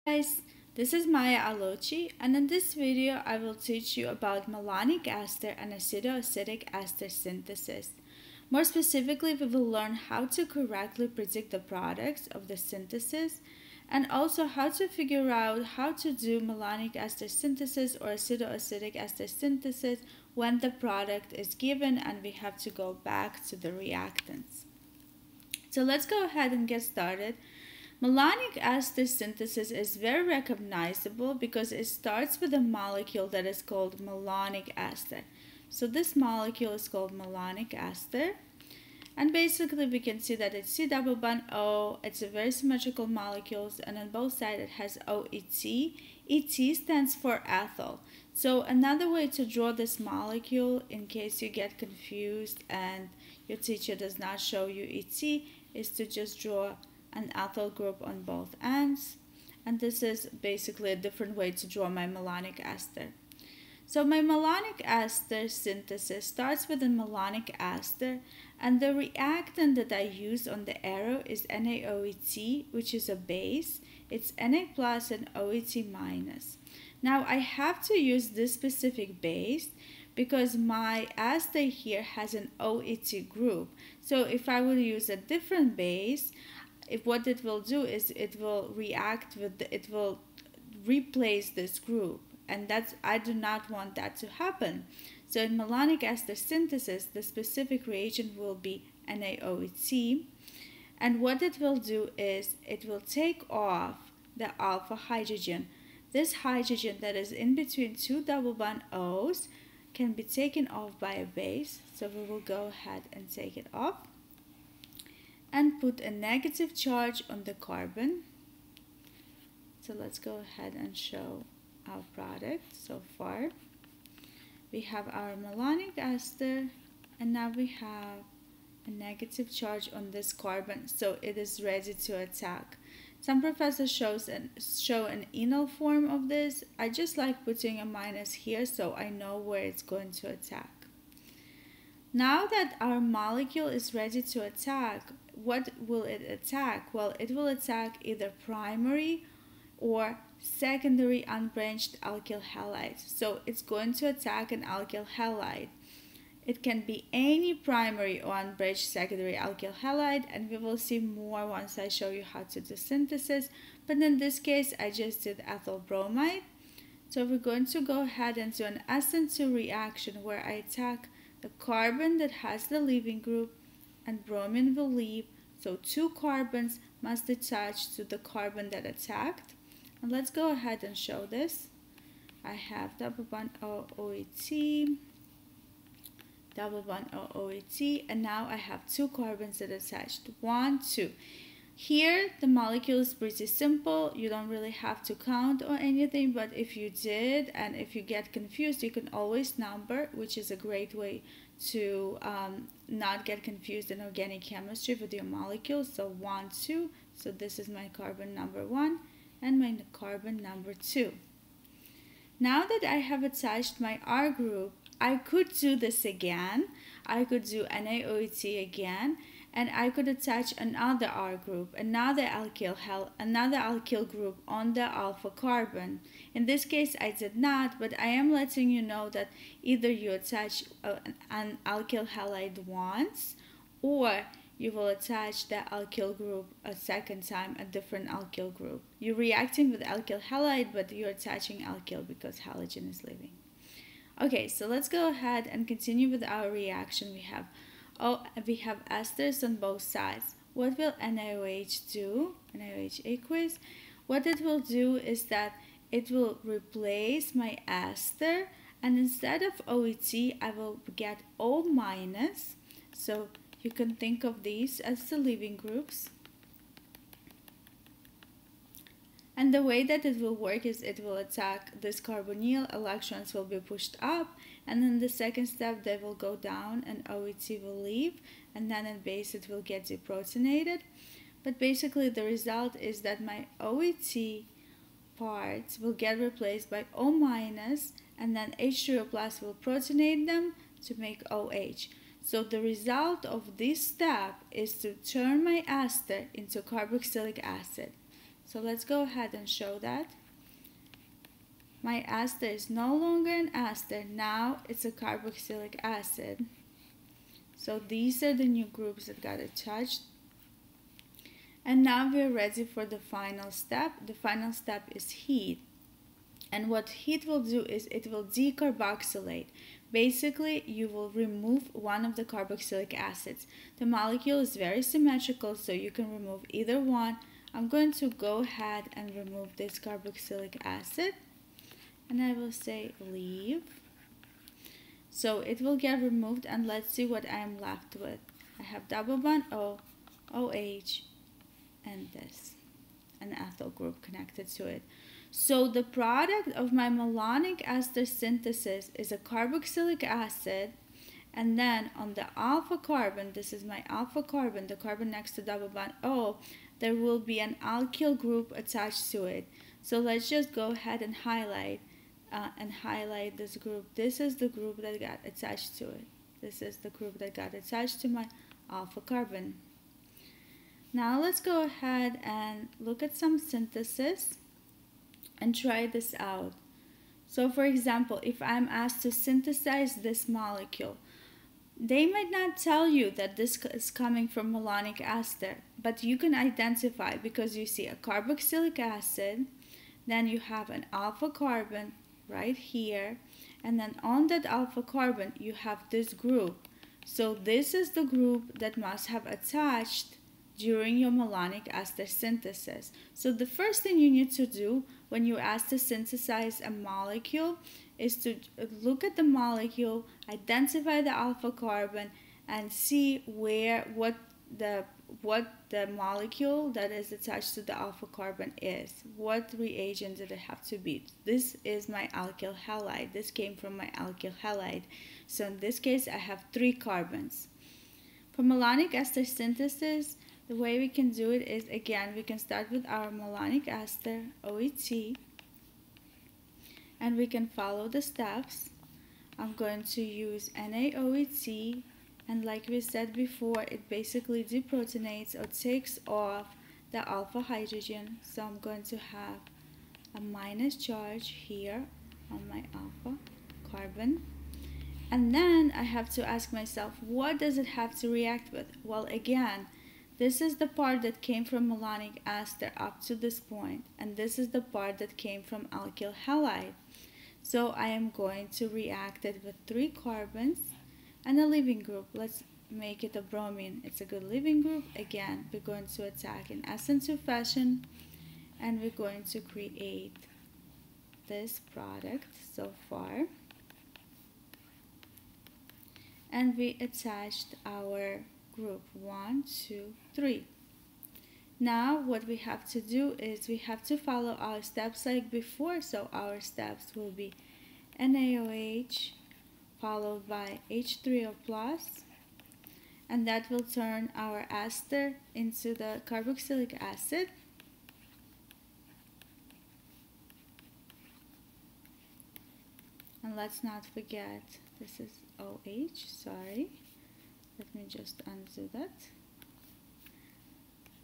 Guys, this is Maya Alochi, and in this video I will teach you about malonic ester and acetoacetic ester synthesis. More specifically, we will learn how to correctly predict the products of the synthesis and also how to figure out how to do malonic ester synthesis or acetoacetic ester synthesis when the product is given and we have to go back to the reactants. So let's go ahead and get started. Malonic ester synthesis is very recognizable because it starts with a molecule that is called malonic ester. So this molecule is called malonic ester. And basically we can see that it's C double bond O, it's a very symmetrical molecule, and on both sides it has OET. ET stands for ethyl. So another way to draw this molecule, in case you get confused and your teacher does not show you ET, is to just draw an ethyl group on both ends, and this is basically a different way to draw my malonic ester. So my malonic ester synthesis starts with a malonic ester, and the reactant that I use on the arrow is NaOET, which is a base. It's Na plus and OET minus. Now I have to use this specific base because my ester here has an OET group. So if I would use a different base, what it will do is it will react with it will replace this group, and I do not want that to happen. So in malonic ester synthesis, the specific reagent will be NaOET, and what it will do is it will take off the alpha hydrogen. This hydrogen that is in between two double bond O's can be taken off by a base, so we will go ahead and take it off and put a negative charge on the carbon. So let's go ahead and show our product so far. We have our malonic ester, and now we have a negative charge on this carbon, so it is ready to attack. Some professors show an enol form of this. I just like putting a minus here so I know where it's going to attack. Now that our molecule is ready to attack, what will it attack? Well, it will attack either primary or secondary unbranched alkyl halide. So it's going to attack an alkyl halide. It can be any primary or unbranched secondary alkyl halide, and we will see more once I show you how to do synthesis. But in this case, I just did ethyl bromide. So we're going to go ahead and do an SN2 reaction where I attack the carbon that has the leaving group, and bromine will leave, so two carbons must attach to the carbon that attacked. And let's go ahead and show this. I have double bond OOET, double bond OOET, and now I have two carbons that attached. 1, 2. Here the molecule is pretty simple. You don't really have to count or anything, but if you did and if you get confused, you can always number, which is a great way to not get confused in organic chemistry with your molecules. So 1, 2. So this is my carbon number 1 and my carbon number 2. Now that I have attached my R group, I could do this again. I could do NaOET again, and I could attach another R group, another alkyl group on the alpha carbon. In this case, I did not, but I am letting you know that either you attach an alkyl halide once, or you will attach the alkyl group a second time, a different alkyl group. You're reacting with alkyl halide, but you're attaching alkyl because halogen is leaving. Okay, so let's go ahead and continue with our reaction. We have esters on both sides. What will NaOH do? NaOH aqueous. What it will do is that it will replace my ester, and instead of OET, I will get O minus. So you can think of these as the leaving groups. And the way that it will work is it will attack this carbonyl, electrons will be pushed up, and in the second step they will go down and OET will leave, and then in base it will get deprotonated. But basically the result is that my OET parts will get replaced by O minus, and then H2O plus will protonate them to make OH. So the result of this step is to turn my ester into carboxylic acid. So let's go ahead and show that. My ester is no longer an ester, now it's a carboxylic acid. So these are the new groups that got attached. And now we're ready for the final step. The final step is heat. And what heat will do is it will decarboxylate. Basically, you will remove one of the carboxylic acids. The molecule is very symmetrical, so you can remove either one. I'm going to go ahead and remove this carboxylic acid. And I will say leave. So it will get removed, and let's see what I am left with. I have double bond O, OH, and this, an ethyl group connected to it. So the product of my malonic ester synthesis is a carboxylic acid, and then on the alpha carbon, this is my alpha carbon, the carbon next to double bond O, there will be an alkyl group attached to it. So let's just go ahead and highlight this group. This is the group that got attached to it. This is the group that got attached to my alpha carbon. Now let's go ahead and look at some synthesis and try this out. So for example, if I'm asked to synthesize this molecule, they might not tell you that this is coming from malonic ester, but you can identify because you see a carboxylic acid, then you have an alpha carbon right here, and then on that alpha carbon you have this group. So this is the group that must have attached during your malonic ester synthesis. So the first thing you need to do when you're asked to synthesize a molecule is to look at the molecule, identify the alpha carbon, and see what the molecule that is attached to the alpha carbon is. What reagent did it have to be? This is my alkyl halide. This came from my alkyl halide. So in this case, I have 3 carbons. For malonic ester synthesis, the way we can do it is, again, we can start with our malonic ester, OET, and we can follow the steps. I'm going to use NaOET, and like we said before, it basically deprotonates or takes off the alpha hydrogen. So I'm going to have a minus charge here on my alpha carbon. And then I have to ask myself, what does it have to react with? Well, again, this is the part that came from malonic ester up to this point, and this is the part that came from alkyl halide. So I am going to react it with 3 carbons and a leaving group. Let's make it a bromine. It's a good leaving group. Again, we're going to attack in SN2 fashion, and we're going to create this product so far. And we attached our group 1, 2, 3. Now what we have to do is we have to follow our steps like before. So our steps will be NaOH followed by H3O+, and that will turn our ester into the carboxylic acid. And let's not forget, this is OH, sorry. Let me just undo that.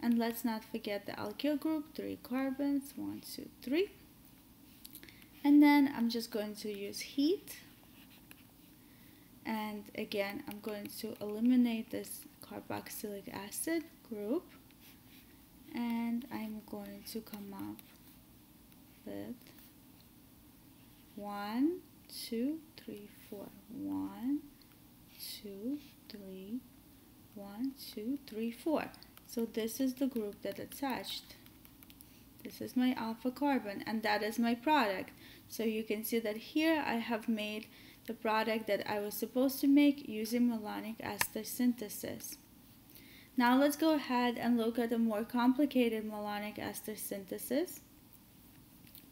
And let's not forget the alkyl group, 3 carbons, 1, 2, 3. And then I'm just going to use heat. And again, I'm going to eliminate this carboxylic acid group. And I'm going to come up with 1, 2, 3, 4. 1, 2, 3, 1, 2, 3, 4. So this is the group that attached. This is my alpha carbon, and that is my product. So you can see that here I have made the product that I was supposed to make using malonic ester synthesis. Now let's go ahead and look at a more complicated malonic ester synthesis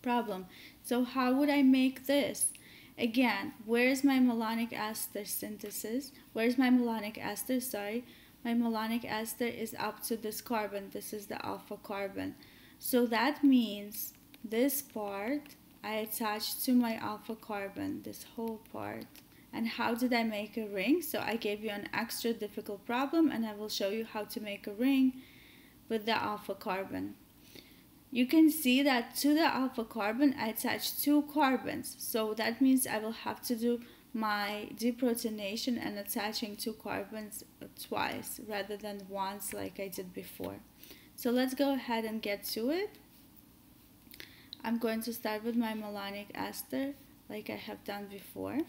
problem. So how would I make this? Again, where's my malonic ester synthesis? Where's my malonic ester? Sorry. My malonic ester is up to this carbon. This is the alpha carbon. So that means this part I attached to my alpha carbon, this whole part. And how did I make a ring? So I gave you an extra difficult problem, and I will show you how to make a ring with the alpha carbon. you can see that to the alpha carbon I attached 2 carbons. So that means I will have to do my deprotonation and attaching 2 carbons twice rather than once like I did before. So let's go ahead and get to it. I'm going to start with my malonic ester like I have done before.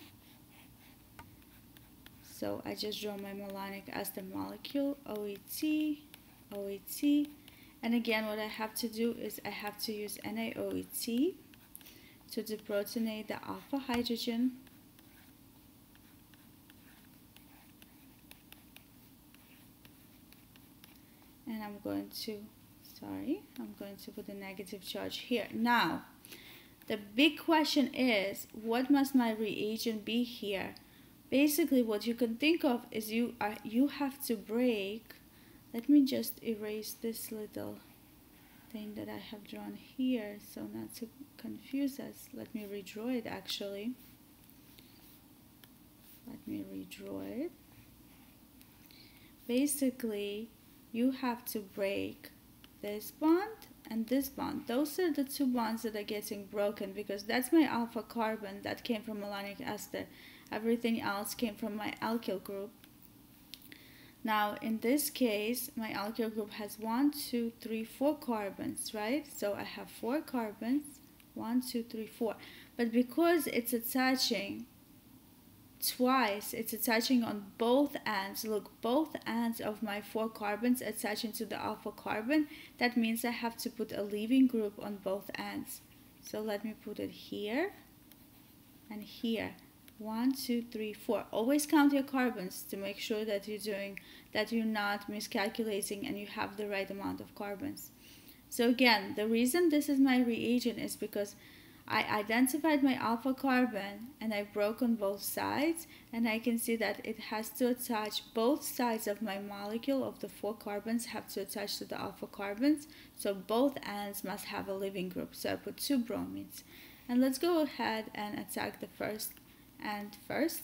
So I just draw my malonic ester molecule, OET, OET. And again, what I have to do is I have to use NaOET to deprotonate the alpha hydrogen. And I'm going to put a negative charge here. Now, the big question is, what must my reagent be here? Basically, what you can think of is you have to break. Let me just erase this little thing that I have drawn here so not to confuse us. Let me redraw it actually. Let me redraw it. Basically, you have to break this bond and this bond. Those are the 2 bonds that are getting broken because that's my alpha carbon that came from malonic ester. Everything else came from my alkyl group. Now in this case, my alkyl group has 1, 2, 3, 4 carbons, right? So I have 4 carbons, 1, 2, 3, 4. But because it's attaching twice, it's attaching on both ends. Look, both ends of my 4 carbons attaching to the alpha carbon. That means I have to put a leaving group on both ends. So let me put it here and here. 1, 2, 3, 4. Always count your carbons to make sure that you're not miscalculating and you have the right amount of carbons. So again, the reason this is my reagent is because I identified my alpha carbon and I broke on both sides, and I can see that it has to attach both sides of my molecule of the 4 carbons have to attach to the alpha carbons, so both ends must have a leaving group. So I put 2 bromines. And let's go ahead and attack the first end first.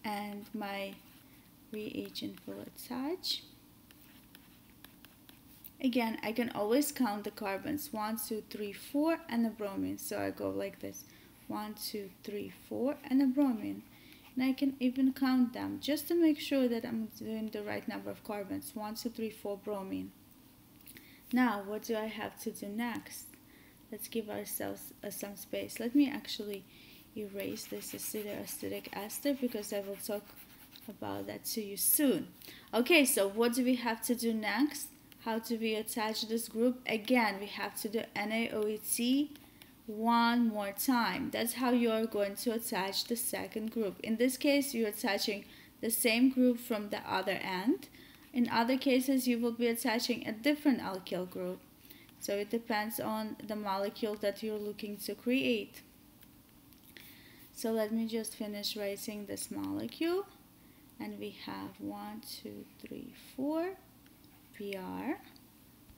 And my reagent will attach. Again, I can always count the carbons, 1, 2, 3, 4, and a bromine. So I go like this, 1, 2, 3, 4, and a bromine. And I can even count them just to make sure that I'm doing the right number of carbons, 1, 2, 3, 4 bromine. Now, what do I have to do next? Let's give ourselves some space. Let me actually erase this acetoacetic ester because I will talk about that to you soon. Okay, so what do we have to do next? How do we attach this group? Again, we have to do NaOET 1 more time. That's how you are going to attach the second group. In this case, you're attaching the same group from the other end. In other cases, you will be attaching a different alkyl group. So it depends on the molecule that you're looking to create. So let me just finish writing this molecule. And we have 1, 2, 3, 4. PR.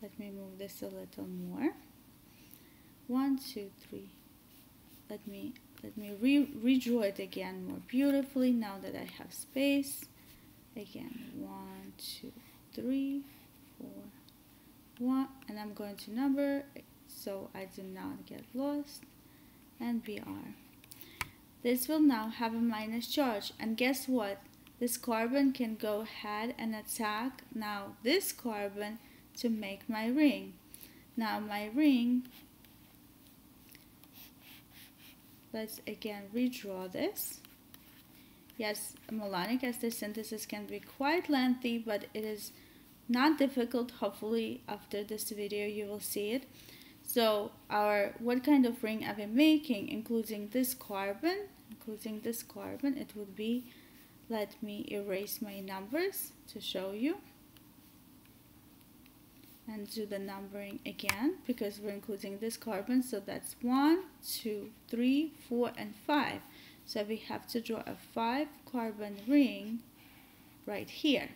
Let me move this a little more. 1, 2, 3. Let me redraw it again more beautifully now that I have space. Again, 1, 2, 3, 4, 1, and I'm going to number so I do not get lost. And BR. This will now have a minus charge, and guess what? This carbon can go ahead and attack now this carbon to make my ring. Now my ring, let's again redraw this. Yes, malonic ester synthesis can be quite lengthy, but it is not difficult. Hopefully after this video you will see it. So what kind of ring are we making? Including this carbon, it would be, let me erase my numbers to show you and do the numbering again because we're including this carbon. So that's 1, 2, 3, 4, and 5. So we have to draw a 5 carbon ring right here.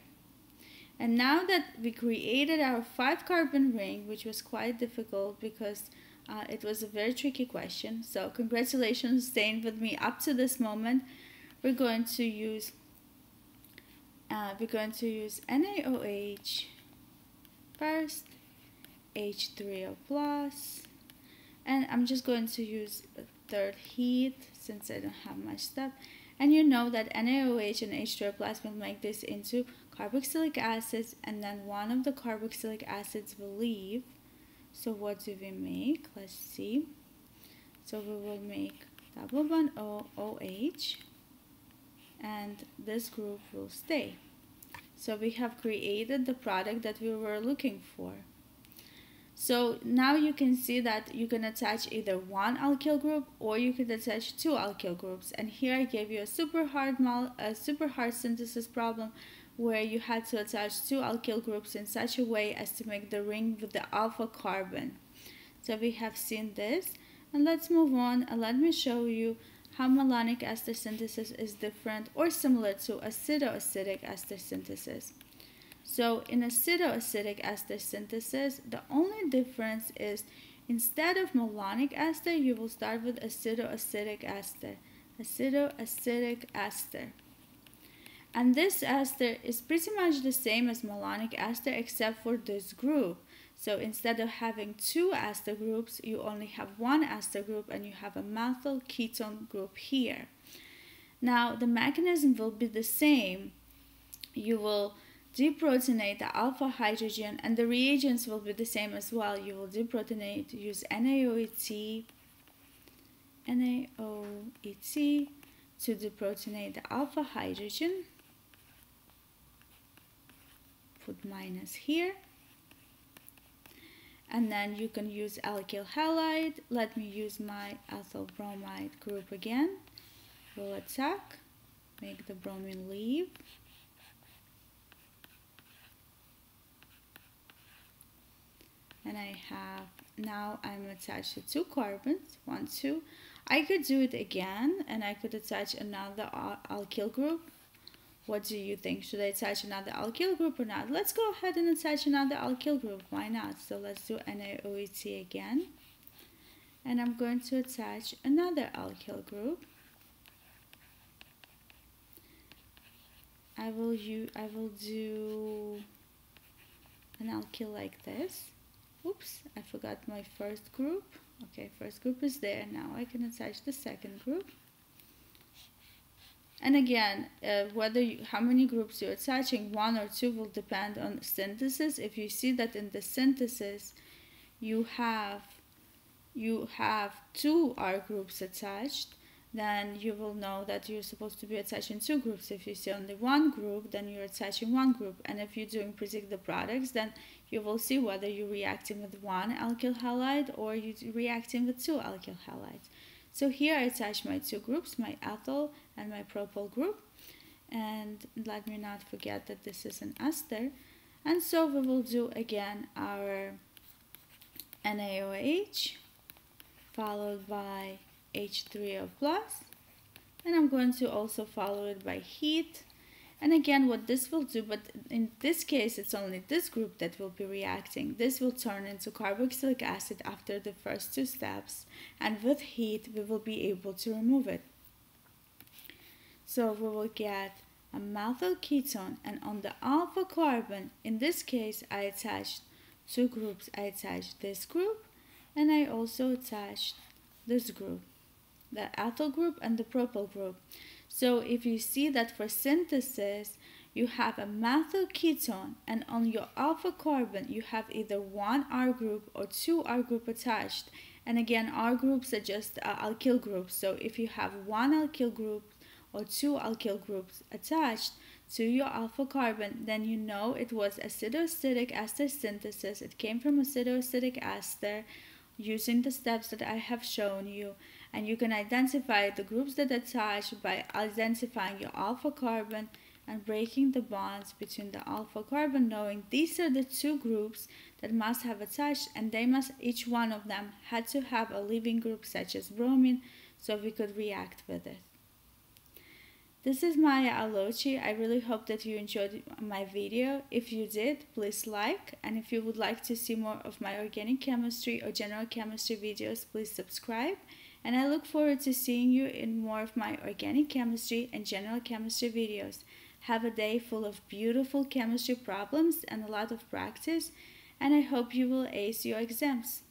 And now that we created our 5 carbon ring, which was quite difficult because it was a very tricky question. So congratulations staying with me up to this moment. We're going to use NaOH first, H3O plus, and I'm just going to use a third heat since I don't have much stuff. And you know that NaOH and H2O plus will make this into carboxylic acids, and then one of the carboxylic acids will leave. So what do we make? Let's see. So we will make double bond OH, and this group will stay. So we have created the product that we were looking for. So now you can see that you can attach either one alkyl group or you could attach two alkyl groups. And here I gave you a super hard synthesis problem where you had to attach two alkyl groups in such a way as to make the ring with the alpha carbon. So we have seen this, and let's move on and let me show you how malonic ester synthesis is different or similar to acetoacetic ester synthesis. So in acetoacetic ester synthesis, the only difference is instead of malonic ester, you will start with acetoacetic ester. Acetoacetic ester. And this ester is pretty much the same as malonic ester except for this group. So instead of having two ester groups, you only have one ester group and you have a methyl ketone group here. Now the mechanism will be the same. You will deprotonate the alpha hydrogen, and the reagents will be the same as well. You will deprotonate, use NaOET to deprotonate the alpha hydrogen. Put minus here. And then you can use alkyl halide. Let me use my ethyl bromide group again. We'll attack, make the bromine leave. And I have, now I'm attached to two carbons, 1, 2. I could do it again and I could attach another alkyl group. What do you think? Should I attach another alkyl group or not? Let's go ahead and attach another alkyl group. Why not? So let's do NaOET again. And I'm going to attach another alkyl group. I will do an alkyl like this. Oops, I forgot my first group. Okay, first group is there. Now I can attach the second group. And again, how many groups you're attaching, 1 or 2, will depend on synthesis. If you see that in the synthesis you have 2 R groups attached, then you will know that you're supposed to be attaching 2 groups. If you see only 1 group, then you're attaching 1 group. And if you're doing predict the products, then you will see whether you're reacting with 1 alkyl halide or you're reacting with 2 alkyl halides. So here I attach my 2 groups, my ethyl and my propyl group. And let me not forget that this is an ester. And so we will do again our NaOH followed by H3O plus. And I'm going to also follow it by heat. And again, what this will do, but in this case, it's only this group that will be reacting. This will turn into carboxylic acid after the first 2 steps. And with heat, we will be able to remove it. So we will get a methyl ketone, and on the alpha carbon, in this case, I attached 2 groups. I attached this group, and I also attached this group, the ethyl group and the propyl group. So if you see that for synthesis, you have a methyl ketone, and on your alpha carbon, you have either 1 R group or 2 R group attached. And again, R groups are just alkyl groups. So if you have 1 alkyl group or 2 alkyl groups attached to your alpha carbon, then you know it was acetoacetic ester synthesis. It came from acetoacetic ester using the steps that I have shown you. And you can identify the groups that attach by identifying your alpha carbon and breaking the bonds between the alpha carbon, knowing these are the 2 groups that must have attached, and they must, each one of them had to have a leaving group such as bromine, so we could react with it. This is Maya Alochi. I really hope that you enjoyed my video. If you did, please like, and if you would like to see more of my organic chemistry or general chemistry videos, please subscribe. And I look forward to seeing you in more of my organic chemistry and general chemistry videos. Have a day full of beautiful chemistry problems and a lot of practice. and I hope you will ace your exams.